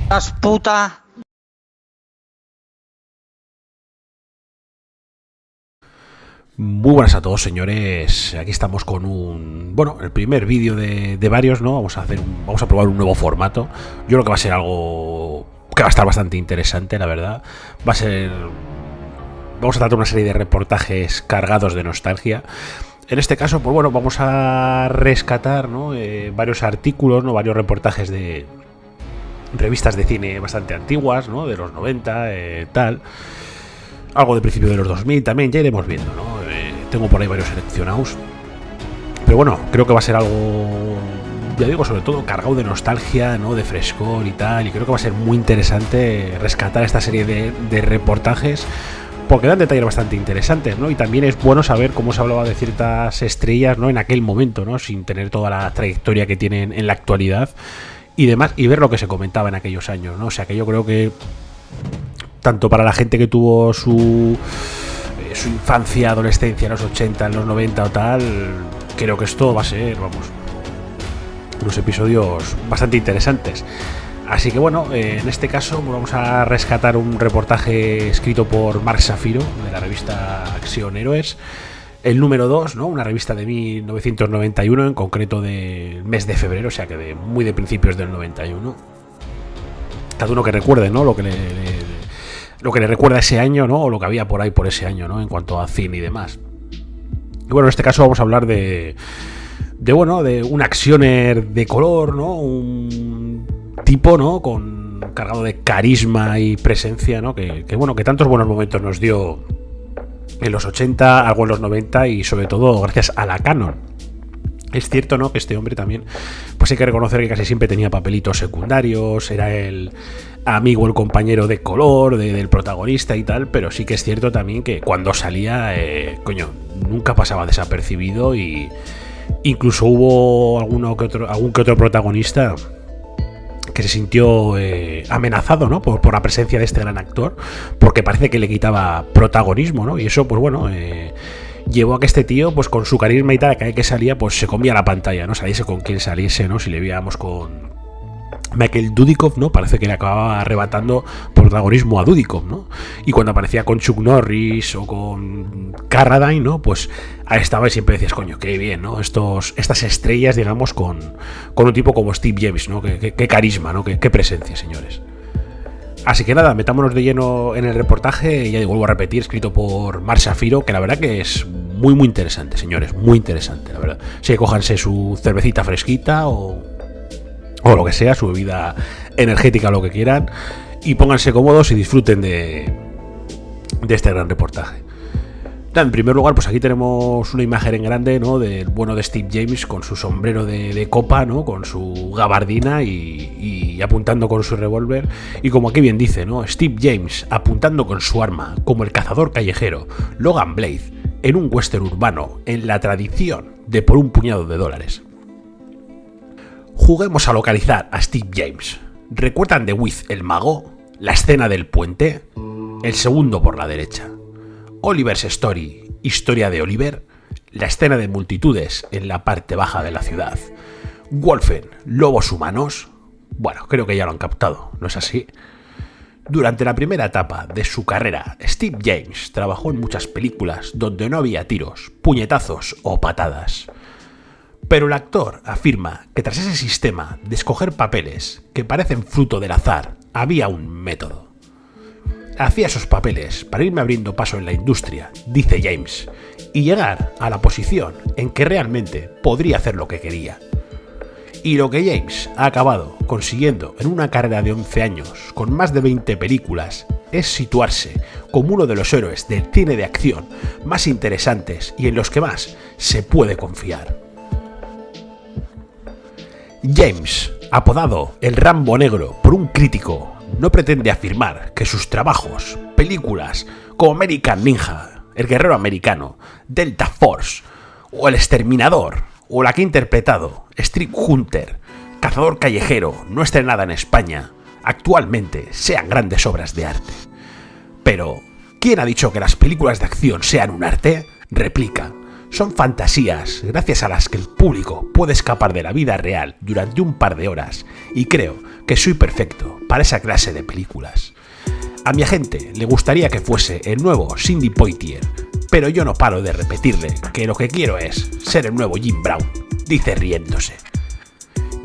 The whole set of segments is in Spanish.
¡Las puta! Muy buenas a todos, señores. Aquí estamos con el primer vídeo de varios, ¿no? Vamos a probar un nuevo formato. Yo creo que va a ser algo que va a estar bastante interesante, la verdad. Vamos a tratar una serie de reportajes cargados de nostalgia. En este caso, pues bueno, vamos a rescatar, ¿no? Varios artículos, ¿no? Varios reportajes de revistas de cine bastante antiguas, ¿no? De los 90, tal. Algo de principio de los 2000 también, ya iremos viendo, ¿no? Tengo por ahí varios seleccionados. Pero bueno, creo que va a ser algo, ya digo, sobre todo cargado de nostalgia, ¿no? De frescor y tal. Y creo que va a ser muy interesante rescatar esta serie de reportajes, porque dan detalles bastante interesantes, ¿no? Y también es bueno saber cómo se hablaba de ciertas estrellas, ¿no? En aquel momento, ¿no? Sin tener toda la trayectoria que tienen en la actualidad y demás, y ver lo que se comentaba en aquellos años, ¿no? O sea que yo creo que tanto para la gente que tuvo su infancia, adolescencia en los 80, en los 90 o tal, creo que esto va a ser, unos episodios bastante interesantes. Así que bueno, en este caso vamos a rescatar un reportaje escrito por Marc Shapiro de la revista Acción Héroes, el número 2, ¿no? Una revista de 1991, en concreto del mes de febrero, o sea que muy de principios del 91. Cada uno que recuerde, ¿no? Lo que le recuerda ese año, ¿no? O lo que había por ahí por ese año, ¿no? En cuanto a cine y demás. Y bueno, en este caso vamos a hablar de un actioner de color, ¿no? Un tipo, ¿no? Cargado de carisma y presencia, ¿no? Que tantos buenos momentos nos dio en los 80, algo en los 90 y sobre todo gracias a la Canon. Es cierto, ¿no? Que este hombre también, pues hay que reconocer que casi siempre tenía papelitos secundarios, era el amigo, el compañero de color del protagonista y tal, pero sí que es cierto también que cuando salía, nunca pasaba desapercibido, y incluso hubo algún que otro protagonista que se sintió amenazado, ¿no? Por la presencia de este gran actor, porque parece que le quitaba protagonismo, ¿no? Y eso, pues bueno, llevó a que este tío, pues con su carisma y tal, cada vez que salía, pues se comía la pantalla, ¿no? Saliese con quien saliese, ¿no? Si le veíamos con Michael Dudikoff, ¿no? Parece que le acababa arrebatando protagonismo a Dudikoff, ¿no? Y cuando aparecía con Chuck Norris o con Carradine, ¿no? Pues ahí estaba y siempre decías, coño, qué bien, ¿no? Estas estrellas, digamos, con un tipo como Steve James, ¿no? Qué carisma, ¿no? Qué presencia, señores. Así que nada, metámonos de lleno en el reportaje, ya vuelvo a repetir, escrito por Marc Shapiro, que la verdad que es muy, muy interesante, señores, muy interesante, la verdad. Sí, cójanse su cervecita fresquita o lo que sea, su bebida energética o lo que quieran, y pónganse cómodos y disfruten de este gran reportaje. En primer lugar, pues aquí tenemos una imagen en grande, ¿no? Del bueno de Steve James con su sombrero de copa, ¿no? Con su gabardina y apuntando con su revólver. Y como aquí bien dice, ¿no? Steve James apuntando con su arma, como el cazador callejero Logan Blade, en un western urbano, en la tradición de por un puñado de dólares. Juguemos a localizar a Steve James. ¿Recuerdan de Wiz el mago? La escena del puente. El segundo por la derecha. Oliver's Story, historia de Oliver, la escena de multitudes en la parte baja de la ciudad. Wolfen, lobos humanos. Bueno, creo que ya lo han captado, ¿no es así? Durante la primera etapa de su carrera, Steve James trabajó en muchas películas donde no había tiros, puñetazos o patadas. Pero el actor afirma que tras ese sistema de escoger papeles que parecen fruto del azar, había un método. Hacía esos papeles para irme abriendo paso en la industria, dice James, y llegar a la posición en que realmente podría hacer lo que quería. Y lo que James ha acabado consiguiendo en una carrera de 11 años, con más de 20 películas, es situarse como uno de los héroes del cine de acción más interesantes y en los que más se puede confiar. James, apodado el Rambo Negro por un crítico, no pretende afirmar que sus trabajos, películas como American Ninja, El Guerrero Americano, Delta Force o El Exterminador, o la que ha interpretado Street Hunter, Cazador Callejero, no estrenada en España, actualmente sean grandes obras de arte. Pero, ¿quién ha dicho que las películas de acción sean un arte? Replica. Son fantasías gracias a las que el público puede escapar de la vida real durante un par de horas, y creo que soy perfecto para esa clase de películas. A mi agente le gustaría que fuese el nuevo Sidney Poitier, pero yo no paro de repetirle que lo que quiero es ser el nuevo Jim Brown, dice riéndose.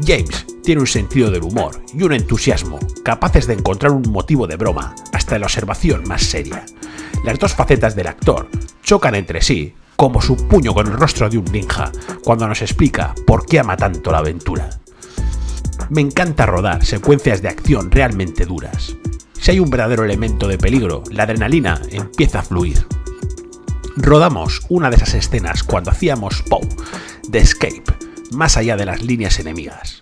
James tiene un sentido del humor y un entusiasmo capaces de encontrar un motivo de broma hasta en la observación más seria. Las dos facetas del actor chocan entre sí como su puño con el rostro de un ninja cuando nos explica por qué ama tanto la aventura. Me encanta rodar secuencias de acción realmente duras. Si hay un verdadero elemento de peligro, la adrenalina empieza a fluir. Rodamos una de esas escenas cuando hacíamos Poe, The Escape, más allá de las líneas enemigas.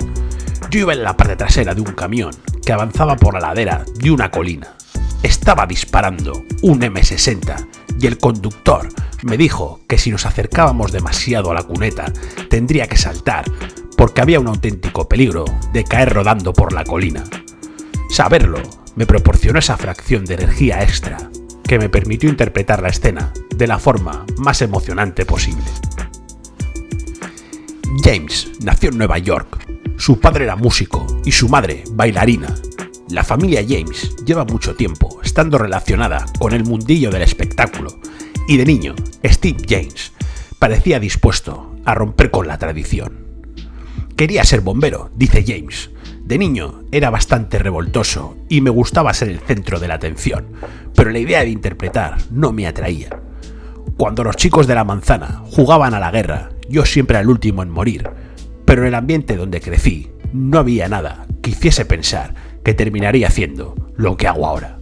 Yo iba en la parte trasera de un camión que avanzaba por la ladera de una colina. Estaba disparando un M60 y el conductor me dijo que si nos acercábamos demasiado a la cuneta tendría que saltar porque había un auténtico peligro de caer rodando por la colina. Saberlo me proporcionó esa fracción de energía extra que me permitió interpretar la escena de la forma más emocionante posible. James nació en Nueva York. Su padre era músico y su madre bailarina. La familia James lleva mucho tiempo estando relacionada con el mundillo del espectáculo y de niño, Steve James parecía dispuesto a romper con la tradición. Quería ser bombero, dice James. De niño era bastante revoltoso y me gustaba ser el centro de la atención, pero la idea de interpretar no me atraía. Cuando los chicos de la manzana jugaban a la guerra, yo siempre era el último en morir, pero en el ambiente donde crecí no había nada que hiciese pensar que terminaría haciendo lo que hago ahora.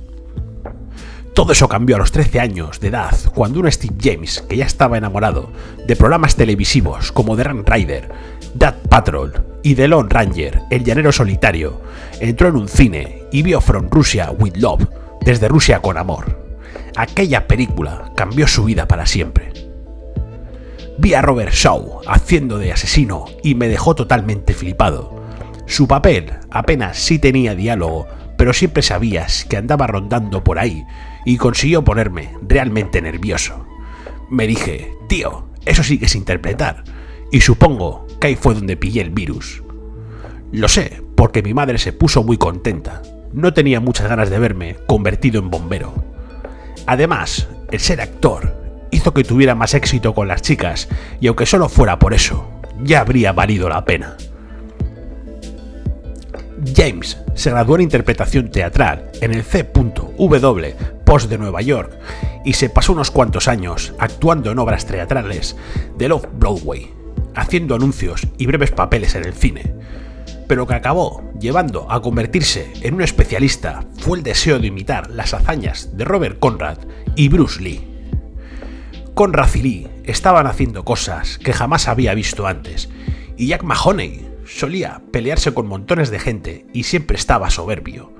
Todo eso cambió a los 13 años de edad, cuando un Steve James, que ya estaba enamorado de programas televisivos como The Ram Rider, Death Patrol y The Lone Ranger, el llanero solitario, entró en un cine y vio From Russia with Love, desde Rusia con amor. Aquella película cambió su vida para siempre. Vi a Robert Shaw haciendo de asesino y me dejó totalmente flipado. Su papel apenas sí tenía diálogo, pero siempre sabías que andaba rondando por ahí y consiguió ponerme realmente nervioso. Me dije, tío, eso sí que es interpretar, y supongo que ahí fue donde pillé el virus. Lo sé, porque mi madre se puso muy contenta. No tenía muchas ganas de verme convertido en bombero. Además, el ser actor hizo que tuviera más éxito con las chicas, y aunque solo fuera por eso, ya habría valido la pena. James se graduó en interpretación teatral en el C.W. Post de Nueva York y se pasó unos cuantos años actuando en obras teatrales del Off-Broadway, haciendo anuncios y breves papeles en el cine. Pero lo que acabó llevando a convertirse en un especialista fue el deseo de imitar las hazañas de Robert Conrad y Bruce Lee. Conrad y Lee estaban haciendo cosas que jamás había visto antes, y Jack Mahoney solía pelearse con montones de gente y siempre estaba soberbio.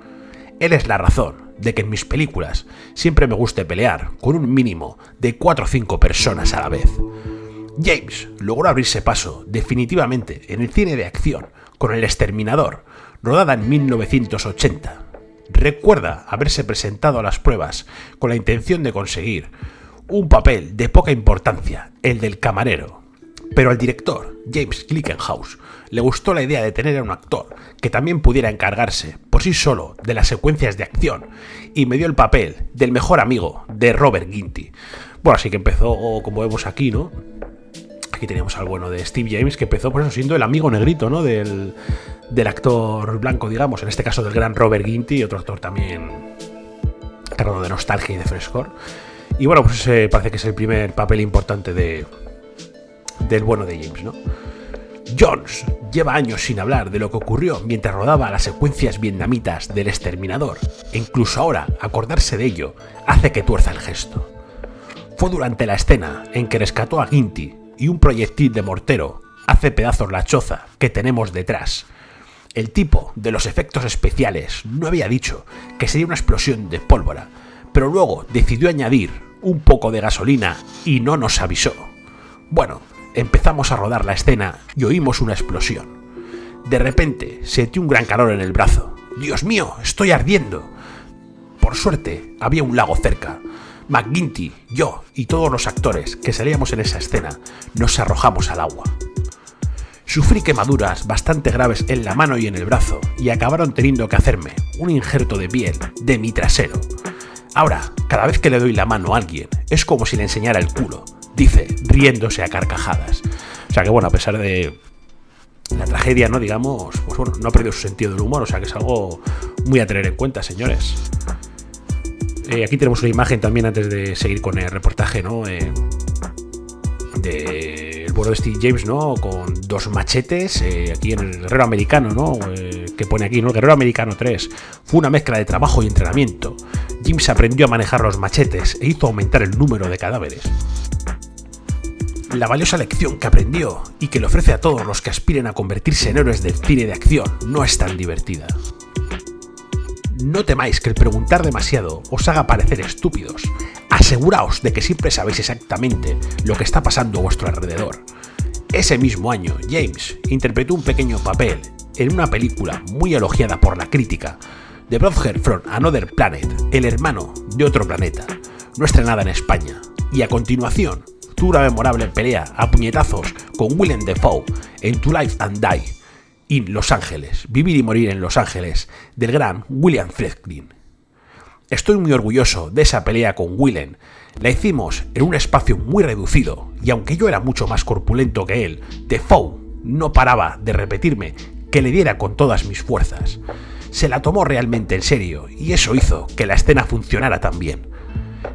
Él es la razón de que en mis películas siempre me guste pelear con un mínimo de 4 o 5 personas a la vez. James logró abrirse paso definitivamente en el cine de acción con El Exterminador, rodada en 1980. Recuerda haberse presentado a las pruebas con la intención de conseguir un papel de poca importancia, el del camarero. Pero al director, James Glickenhaus, le gustó la idea de tener a un actor que también pudiera encargarse por sí solo de las secuencias de acción y me dio el papel del mejor amigo de Robert Ginty. Bueno, así que empezó, como vemos aquí, ¿no? Aquí teníamos al bueno de Steve James, que empezó por eso siendo el amigo negrito, ¿no? Del actor blanco, digamos, en este caso del gran Robert Ginty, otro actor también cargado de nostalgia y de frescor. Y bueno, pues parece que es el primer papel importante del bueno de James, ¿no? Jones lleva años sin hablar de lo que ocurrió mientras rodaba las secuencias vietnamitas del Exterminador, e incluso ahora acordarse de ello hace que tuerza el gesto. Fue durante la escena en que rescató a Ginty y un proyectil de mortero hace pedazos la choza que tenemos detrás. El tipo de los efectos especiales no había dicho que sería una explosión de pólvora, pero luego decidió añadir un poco de gasolina y no nos avisó. Bueno, empezamos a rodar la escena y oímos una explosión. De repente sentí un gran calor en el brazo. ¡Dios mío, estoy ardiendo! Por suerte, había un lago cerca. McGinty, yo y todos los actores que salíamos en esa escena nos arrojamos al agua. Sufrí quemaduras bastante graves en la mano y en el brazo y acabaron teniendo que hacerme un injerto de piel de mi trasero. Ahora, cada vez que le doy la mano a alguien, es como si le enseñara el culo, dice, riéndose a carcajadas. O sea que bueno, a pesar de la tragedia, ¿no? Digamos, pues bueno, no ha perdido su sentido del humor, o sea que es algo muy a tener en cuenta, señores. Aquí tenemos una imagen también antes de seguir con el reportaje, ¿no? De el bueno de Steve James, ¿no? Con 2 machetes, aquí en el Guerrero Americano, ¿no? Que pone aquí, ¿no? El Guerrero Americano 3. Fue una mezcla de trabajo y entrenamiento. James aprendió a manejar los machetes e hizo aumentar el número de cadáveres. La valiosa lección que aprendió y que le ofrece a todos los que aspiren a convertirse en héroes del cine de acción no es tan divertida. No temáis que el preguntar demasiado os haga parecer estúpidos. Aseguraos de que siempre sabéis exactamente lo que está pasando a vuestro alrededor. Ese mismo año, James interpretó un pequeño papel en una película muy elogiada por la crítica, The Brother from Another Planet, el hermano de otro planeta, no estrenada en España, y a continuación tuvo una memorable pelea a puñetazos con Willem Dafoe en To Live and Die in Los Ángeles, Vivir y Morir en Los Ángeles, del gran William Friedkin. Estoy muy orgulloso de esa pelea con Willem. La hicimos en un espacio muy reducido y aunque yo era mucho más corpulento que él, Dafoe no paraba de repetirme que le diera con todas mis fuerzas. Se la tomó realmente en serio y eso hizo que la escena funcionara tan bien.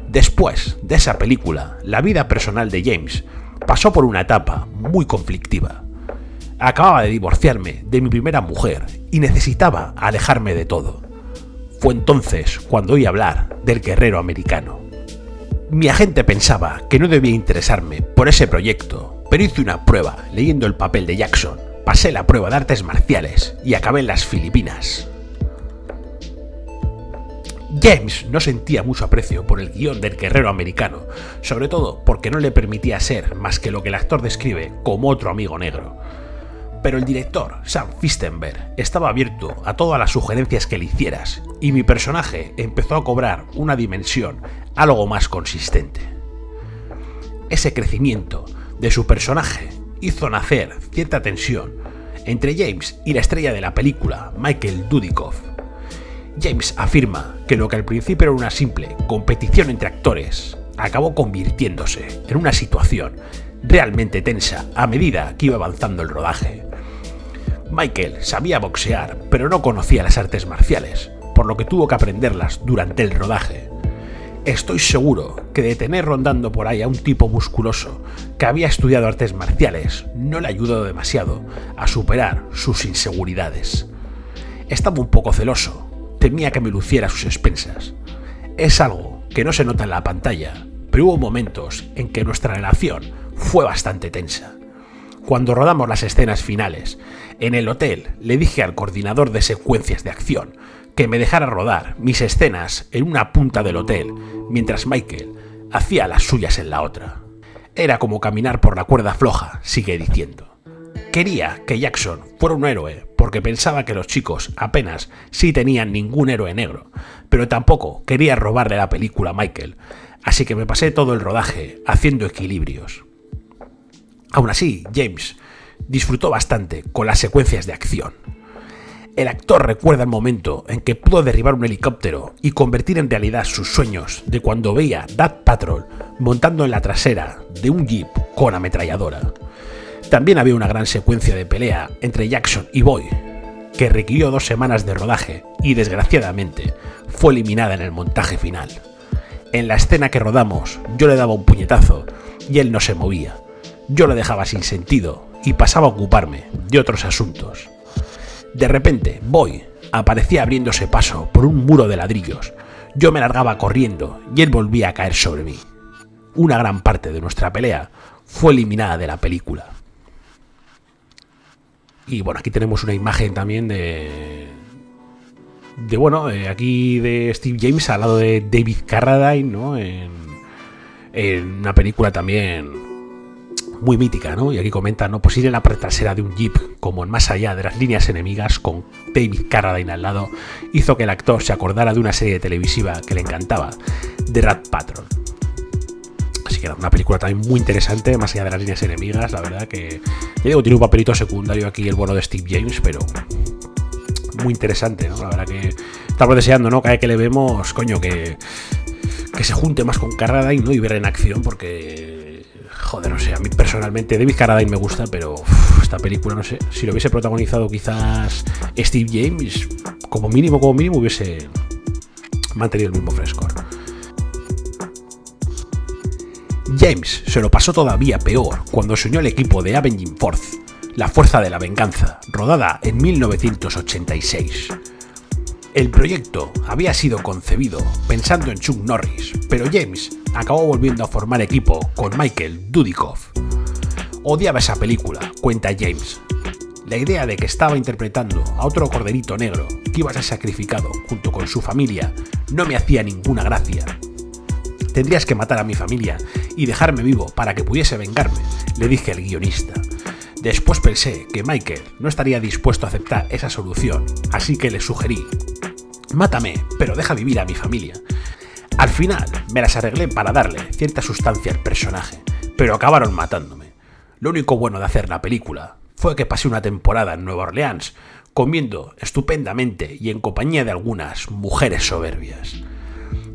Después de esa película, la vida personal de James pasó por una etapa muy conflictiva. Acababa de divorciarme de mi primera mujer y necesitaba alejarme de todo. Fue entonces cuando oí hablar del Guerrero Americano. Mi agente pensaba que no debía interesarme por ese proyecto, pero hice una prueba leyendo el papel de Jackson, pasé la prueba de artes marciales y acabé en las Filipinas. James no sentía mucho aprecio por el guión del Guerrero Americano, sobre todo porque no le permitía ser más que lo que el actor describe como otro amigo negro. Pero el director, Sam Fistenberg, estaba abierto a todas las sugerencias que le hicieras y mi personaje empezó a cobrar una dimensión algo más consistente. Ese crecimiento de su personaje hizo nacer cierta tensión entre James y la estrella de la película, Michael Dudikoff. James afirma que lo que al principio era una simple competición entre actores acabó convirtiéndose en una situación realmente tensa a medida que iba avanzando el rodaje. Michael sabía boxear, pero no conocía las artes marciales, por lo que tuvo que aprenderlas durante el rodaje. Estoy seguro que de tener rondando por ahí a un tipo musculoso que había estudiado artes marciales no le ayudó demasiado a superar sus inseguridades. Estaba un poco celoso, temía que me luciera a sus expensas. Es algo que no se nota en la pantalla, pero hubo momentos en que nuestra relación fue bastante tensa. Cuando rodamos las escenas finales, en el hotel le dije al coordinador de secuencias de acción que me dejara rodar mis escenas en una punta del hotel, mientras Michael hacía las suyas en la otra. Era como caminar por la cuerda floja, sigue diciendo. Quería que Jackson fuera un héroe porque pensaba que los chicos apenas sí tenían ningún héroe negro, pero tampoco quería robarle la película a Michael, así que me pasé todo el rodaje haciendo equilibrios. Aún así, James disfrutó bastante con las secuencias de acción. El actor recuerda el momento en que pudo derribar un helicóptero y convertir en realidad sus sueños de cuando veía Death Patrol montando en la trasera de un jeep con ametralladora. También había una gran secuencia de pelea entre Jackson y Boy, que requirió 2 semanas de rodaje y desgraciadamente fue eliminada en el montaje final. En la escena que rodamos, yo le daba un puñetazo y él no se movía. Yo lo dejaba sin sentido y pasaba a ocuparme de otros asuntos. De repente, Boy aparecía abriéndose paso por un muro de ladrillos. Yo me largaba corriendo y él volvía a caer sobre mí. Una gran parte de nuestra pelea fue eliminada de la película. Y bueno, aquí tenemos una imagen también aquí de Steve James al lado de David Carradine, ¿no? En una película también muy mítica, ¿no? Y aquí comenta, ¿no? Pues ir en la parte trasera de un jeep, como en Más allá de las líneas enemigas, con David Carradine al lado, hizo que el actor se acordara de una serie televisiva que le encantaba, The Rat Patrol. Así que era una película también muy interesante, más allá de las líneas enemigas, la verdad que... Ya digo, tiene un papelito secundario aquí el bueno de Steve James, pero muy interesante, ¿no? La verdad que estamos deseando, ¿no? Cada vez que le vemos, coño, que se junte más con Carradine, ¿no? Y ver en acción, porque... Joder, no sé, a mí personalmente David Carradine me gusta, pero esta película, no sé, si lo hubiese protagonizado quizás Steve James, como mínimo hubiese mantenido el mismo frescor. James se lo pasó todavía peor cuando se unió al equipo de Avenging Force, la Fuerza de la Venganza, rodada en 1986. El proyecto había sido concebido pensando en Chuck Norris, pero James acabó volviendo a formar equipo con Michael Dudikoff. Odiaba esa película, cuenta James. La idea de que estaba interpretando a otro corderito negro que iba a ser sacrificado junto con su familia no me hacía ninguna gracia. Tendrías que matar a mi familia y dejarme vivo para que pudiese vengarme, le dije al guionista. Después pensé que Michael no estaría dispuesto a aceptar esa solución, así que le sugerí: mátame, pero deja vivir a mi familia. Al final me las arreglé para darle cierta sustancia al personaje, pero acabaron matándome. Lo único bueno de hacer la película fue que pasé una temporada en Nueva Orleans, comiendo estupendamente y en compañía de algunas mujeres soberbias.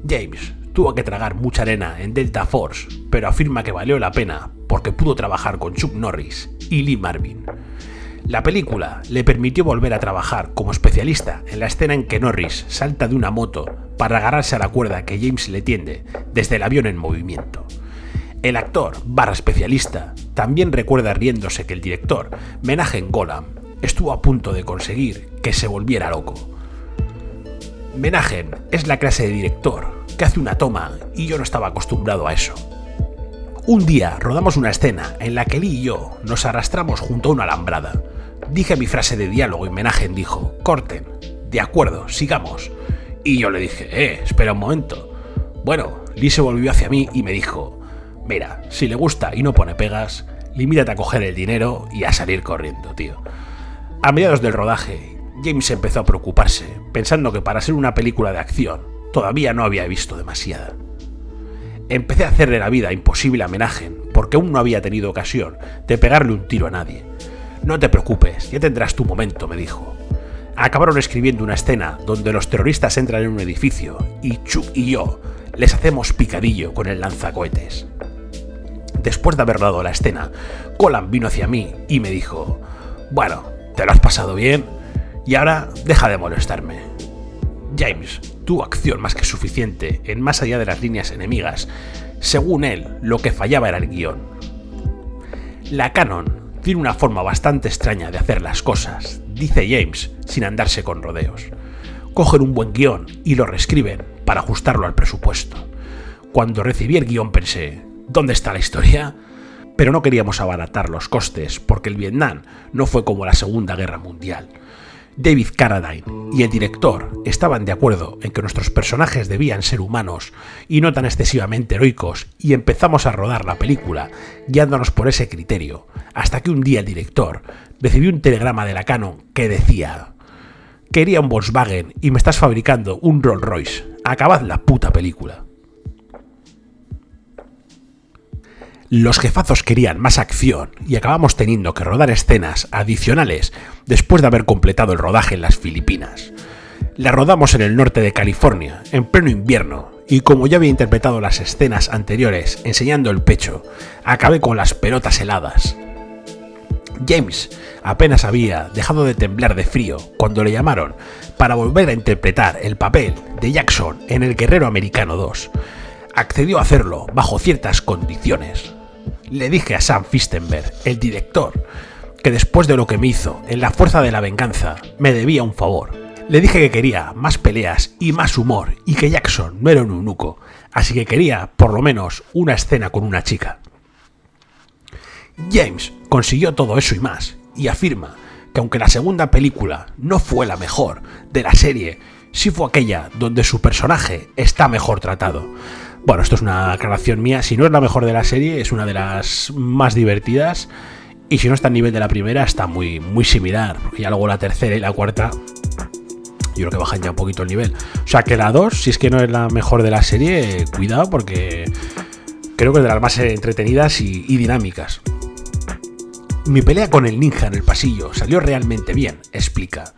James tuvo que tragar mucha arena en Delta Force, pero afirma que valió la pena porque pudo trabajar con Chuck Norris y Lee Marvin. La película le permitió volver a trabajar como especialista en la escena en que Norris salta de una moto para agarrarse a la cuerda que James le tiende desde el avión en movimiento. El actor / especialista también recuerda riéndose que el director, Menahem Golan, estuvo a punto de conseguir que se volviera loco. Menahem es la clase de director que hace una toma y yo no estaba acostumbrado a eso. Un día rodamos una escena en la que Lee y yo nos arrastramos junto a una alambrada. Dije mi frase de diálogo y Menahem dijo: corten. De acuerdo, sigamos. Y yo le dije: espera un momento. Bueno, Lee se volvió hacia mí y me dijo: mira, si le gusta y no pone pegas, limítate a coger el dinero y a salir corriendo, tío. A mediados del rodaje, James empezó a preocuparse, pensando que para ser una película de acción todavía no había visto demasiada. Empecé a hacerle la vida imposible a Menahem porque aún no había tenido ocasión de pegarle un tiro a nadie. No te preocupes, ya tendrás tu momento, me dijo. Acabaron escribiendo una escena donde los terroristas entran en un edificio y Chuck y yo les hacemos picadillo con el lanzacohetes. Después de haber dado la escena, Golan vino hacia mí y me dijo: bueno, ¿te lo has pasado bien? Y ahora deja de molestarme. James tuvo acción más que suficiente en Más allá de las líneas enemigas. Según él, lo que fallaba era el guión. La Canon tiene una forma bastante extraña de hacer las cosas, dice James, sin andarse con rodeos. Cogen un buen guión y lo reescriben para ajustarlo al presupuesto. Cuando recibí el guión pensé: ¿dónde está la historia? Pero no queríamos abaratar los costes porque el Vietnam no fue como la Segunda Guerra Mundial. David Carradine y el director estaban de acuerdo en que nuestros personajes debían ser humanos y no tan excesivamente heroicos, y empezamos a rodar la película guiándonos por ese criterio, hasta que un día el director recibió un telegrama de la Canon que decía: quería un Volkswagen y me estás fabricando un Rolls Royce, acabad la puta película. Los jefazos querían más acción y acabamos teniendo que rodar escenas adicionales después de haber completado el rodaje en las Filipinas. La rodamos en el norte de California, en pleno invierno, y como ya había interpretado las escenas anteriores enseñando el pecho, acabé con las pelotas heladas. James apenas había dejado de temblar de frío cuando le llamaron para volver a interpretar el papel de Jackson en El Guerrero Americano 2. Accedió a hacerlo bajo ciertas condiciones. Le dije a Sam Fistenberg, el director, que después de lo que me hizo en La Fuerza de la Venganza, me debía un favor. Le dije que quería más peleas y más humor y que Jackson no era un eunuco, así que quería por lo menos una escena con una chica. James consiguió todo eso y más, y afirma que aunque la segunda película no fue la mejor de la serie, sí fue aquella donde su personaje está mejor tratado. Bueno, esto es una aclaración mía: si no es la mejor de la serie, es una de las más divertidas, y si no está al nivel de la primera, está muy, muy similar, porque ya luego la tercera y la cuarta yo creo que bajan ya un poquito el nivel. O sea que la 2, si es que no es la mejor de la serie, cuidado, porque creo que es de las más entretenidas y dinámicas. Mi pelea con el ninja en el pasillo salió realmente bien, explica.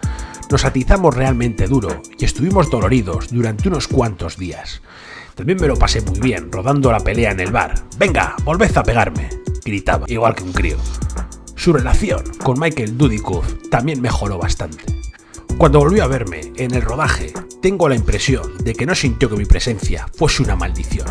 Nos atizamos realmente duro y estuvimos doloridos durante unos cuantos días. También me lo pasé muy bien rodando la pelea en el bar. ¡Venga, volved a pegarme!, gritaba, igual que un crío. Su relación con Michael Dudikoff también mejoró bastante. Cuando volvió a verme en el rodaje, tengo la impresión de que no sintió que mi presencia fuese una maldición.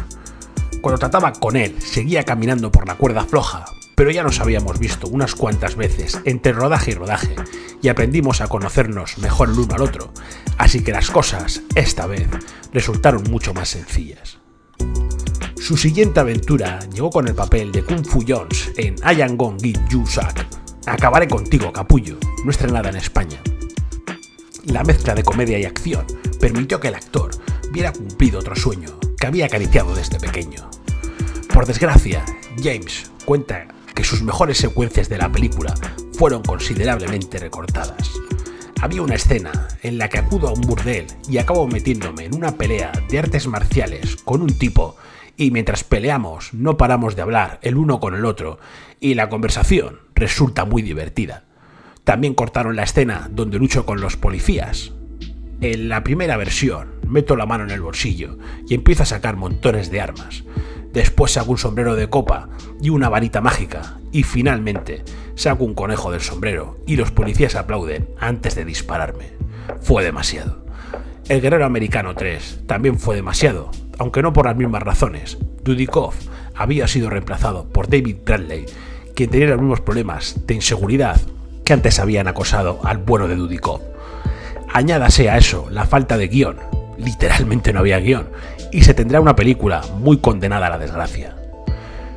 Cuando trataba con él, seguía caminando por la cuerda floja, pero ya nos habíamos visto unas cuantas veces entre rodaje y rodaje y aprendimos a conocernos mejor el uno al otro, así que las cosas, esta vez, resultaron mucho más sencillas. Su siguiente aventura llegó con el papel de Kung Fu Jones en I Am Gonna Get You Suck. Acabaré contigo, capullo, no estrenada en España. La mezcla de comedia y acción permitió que el actor viera cumplido otro sueño que había acariciado desde pequeño. Por desgracia, James cuenta que sus mejores secuencias de la película fueron considerablemente recortadas. Había una escena en la que acudo a un burdel y acabo metiéndome en una pelea de artes marciales con un tipo y mientras peleamos no paramos de hablar el uno con el otro y la conversación resulta muy divertida. También cortaron la escena donde lucho con los policías. En la primera versión meto la mano en el bolsillo y empiezo a sacar montones de armas. Después saco un sombrero de copa y una varita mágica y finalmente saco un conejo del sombrero y los policías aplauden antes de dispararme. Fue demasiado. El Guerrero Americano 3 también fue demasiado, aunque no por las mismas razones. Dudikoff había sido reemplazado por David Bradley, quien tenía los mismos problemas de inseguridad que antes habían acosado al bueno de Dudikoff. Añádase a eso la falta de guión, literalmente no había guión, y se tendrá una película muy condenada a la desgracia.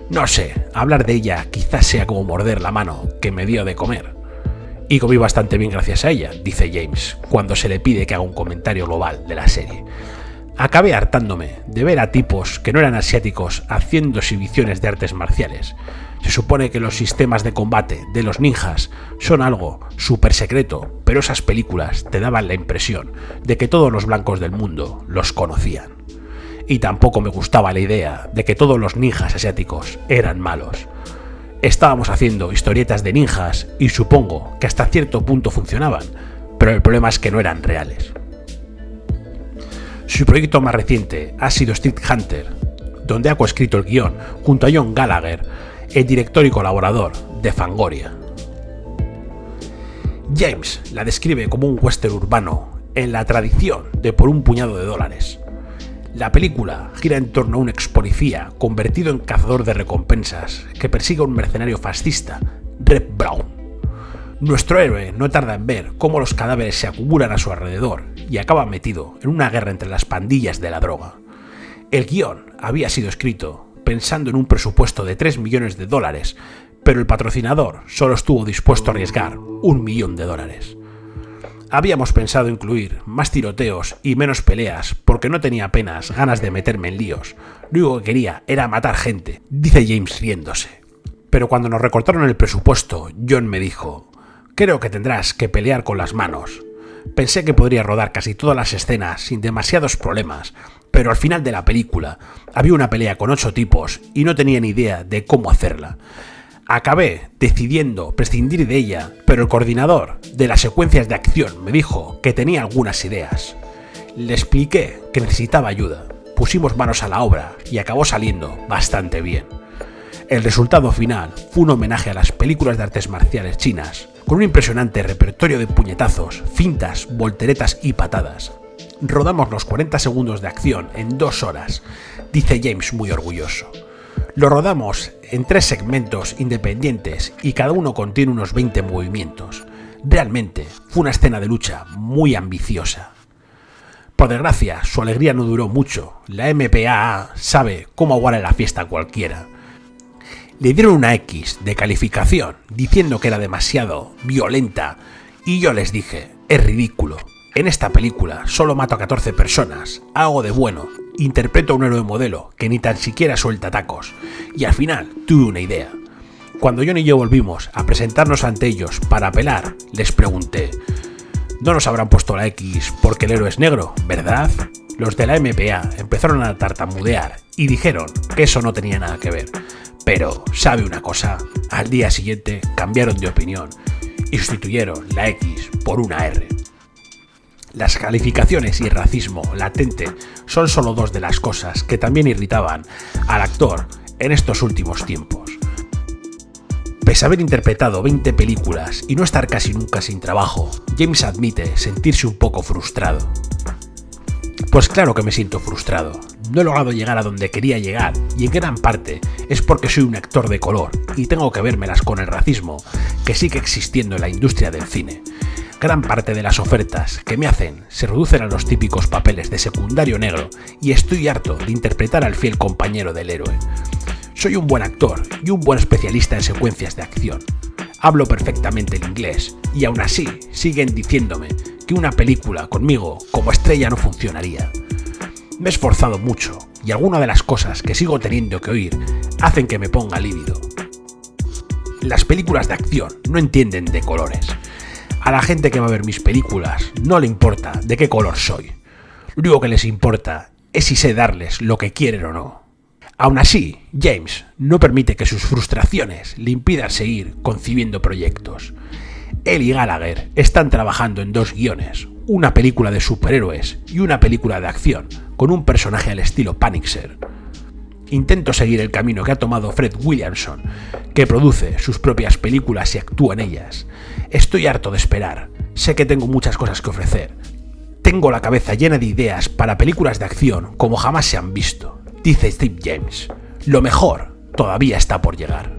No sé, hablar de ella quizás sea como morder la mano que me dio de comer. Y comí bastante bien gracias a ella, dice James, cuando se le pide que haga un comentario global de la serie. Acabé hartándome de ver a tipos que no eran asiáticos haciendo exhibiciones de artes marciales. Se supone que los sistemas de combate de los ninjas son algo súper secreto, pero esas películas te daban la impresión de que todos los blancos del mundo los conocían. Y tampoco me gustaba la idea de que todos los ninjas asiáticos eran malos. Estábamos haciendo historietas de ninjas y supongo que hasta cierto punto funcionaban, pero el problema es que no eran reales. Su proyecto más reciente ha sido Street Hunter, donde ha coescrito el guión junto a John Gallagher, el director y colaborador de Fangoria. James la describe como un western urbano en la tradición de por un puñado de dólares. La película gira en torno a un ex policía convertido en cazador de recompensas que persigue a un mercenario fascista, Red Brown. Nuestro héroe no tarda en ver cómo los cadáveres se acumulan a su alrededor y acaba metido en una guerra entre las pandillas de la droga. El guión había sido escrito pensando en un presupuesto de $3 millones, pero el patrocinador solo estuvo dispuesto a arriesgar $1 millón. Habíamos pensado incluir más tiroteos y menos peleas porque no tenía apenas ganas de meterme en líos. Lo único que quería era matar gente, dice James riéndose. Pero cuando nos recortaron el presupuesto, John me dijo: creo que tendrás que pelear con las manos. Pensé que podría rodar casi todas las escenas sin demasiados problemas, pero al final de la película había una pelea con 8 tipos y no tenía ni idea de cómo hacerla. Acabé decidiendo prescindir de ella, pero el coordinador de las secuencias de acción me dijo que tenía algunas ideas. Le expliqué que necesitaba ayuda, pusimos manos a la obra y acabó saliendo bastante bien. El resultado final fue un homenaje a las películas de artes marciales chinas, con un impresionante repertorio de puñetazos, fintas, volteretas y patadas. Rodamos los 40 segundos de acción en 2 horas, dice James muy orgulloso. Lo rodamos en 3 segmentos independientes y cada uno contiene unos 20 movimientos. Realmente fue una escena de lucha muy ambiciosa. Por desgracia, su alegría no duró mucho. La MPAA sabe cómo aguar en la fiesta a cualquiera. Le dieron una X de calificación diciendo que era demasiado violenta y yo les dije: es ridículo. En esta película solo mato a 14 personas, hago de bueno, interpreto a un héroe modelo que ni tan siquiera suelta tacos, y al final tuve una idea. Cuando John y yo volvimos a presentarnos ante ellos para apelar, les pregunté: no nos habrán puesto la X porque el héroe es negro, ¿verdad? Los de la MPA empezaron a tartamudear y dijeron que eso no tenía nada que ver. Pero, ¿sabe una cosa? Al día siguiente cambiaron de opinión y sustituyeron la X por una R. Las calificaciones y el racismo latente son solo dos de las cosas que también irritaban al actor en estos últimos tiempos. Pese a haber interpretado 20 películas y no estar casi nunca sin trabajo, James admite sentirse un poco frustrado. Pues claro que me siento frustrado. No he logrado llegar a donde quería llegar y en gran parte es porque soy un actor de color y tengo que vérmelas con el racismo que sigue existiendo en la industria del cine. Gran parte de las ofertas que me hacen se reducen a los típicos papeles de secundario negro y estoy harto de interpretar al fiel compañero del héroe. Soy un buen actor y un buen especialista en secuencias de acción. Hablo perfectamente el inglés y aún así siguen diciéndome que una película conmigo como estrella no funcionaría. Me he esforzado mucho y algunas de las cosas que sigo teniendo que oír hacen que me ponga lívido. Las películas de acción no entienden de colores. A la gente que va a ver mis películas no le importa de qué color soy. Lo único que les importa es si sé darles lo que quieren o no. Aún así, James no permite que sus frustraciones le impidan seguir concibiendo proyectos. Él y Gallagher están trabajando en 2 guiones, una película de superhéroes y una película de acción, con un personaje al estilo Punisher. Intento seguir el camino que ha tomado Fred Williamson, que produce sus propias películas y actúa en ellas. Estoy harto de esperar, sé que tengo muchas cosas que ofrecer. Tengo la cabeza llena de ideas para películas de acción como jamás se han visto, dice Steve James. Lo mejor todavía está por llegar.